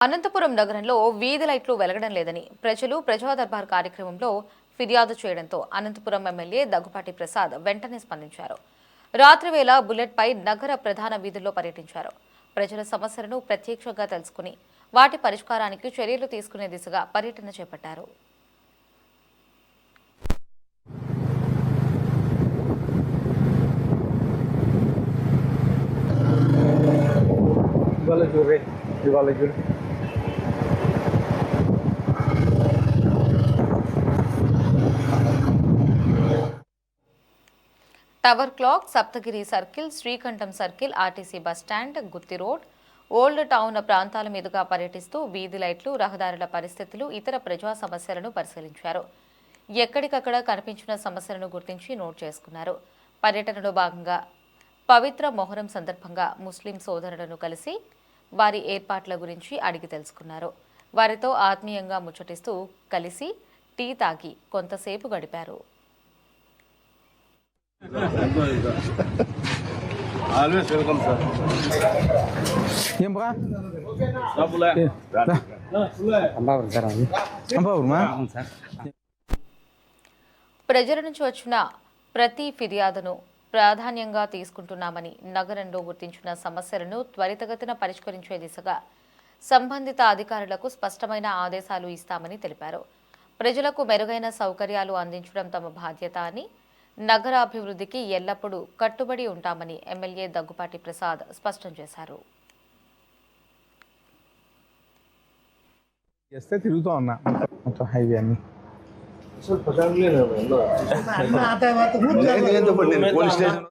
అనంతపురం నగరంలో వీధి లైట్లు వెలగడం లేదని ప్రజలు ప్రజా దర్బార్ కార్యక్రమంలో ఫిర్యాదు చేయడంతో అనంతపురం ఎమ్మెల్యే దగ్గుపాటి ప్రసాద్ వెంటనే స్పందించారు. రాత్రివేళ బుల్లెట్పై నగర ప్రధాన వీధుల్లో పర్యటించారు. ప్రజల సమస్యలను ప్రత్యక్షంగా తెలుసుకుని వాటి పరిష్కారానికి చర్యలు తీసుకునే దిశగా పర్యటన చేపట్టారు. Tower clock, Saptagiri circle, Srikantham circle, RTC bus stand, Gooty road, old town ప్రాంతాల మీదుగా పర్యటిస్తూ వీధి లైట్లు, రహదారుల పరిస్థితులు, ఇతర ప్రజా సమస్యలను పరిశీలించారు. ఎక్కడికక్కడ కనిపించిన సమస్యలను గుర్తించి నోట్ చేసుకున్నారు. పర్యటనలో భాగంగా పవిత్ర మొహరం సందర్భంగా ముస్లిం సోదరులను కలిసి వారి ఏర్పాట్ల గురించి అడిగి తెలుసుకున్నారు. వారితో ఆత్మీయంగా ముచ్చటిస్తూ కలిసి టీ తాగి కొంతసేపు గడిపారు. ప్రజల నుంచి వచ్చిన ప్రతి ఫిర్యాదును ప్రాధాన్యంగా తీసుకుంటున్నామని, నగరంలో గుర్తించిన సమస్యలను త్వరితగతిన పరిష్కరించే దిశగా సంబంధిత అధికారులకు స్పష్టమైన ఆదేశాలు ఇస్తామని తెలిపారు. ప్రజలకు మెరుగైన సౌకర్యాలు అందించడం తమ బాధ్యత అని, నగరాభివృద్ధికి ఎల్లప్పుడూ కట్టుబడి ఉంటామని ఎమ్మెల్యే దగ్గుపాటి ప్రసాద్ స్పష్టం చేశారు. తిరుగుతూ ఉన్నా మొత్తం హైవే అన్ని పోలీస్ స్టేషన్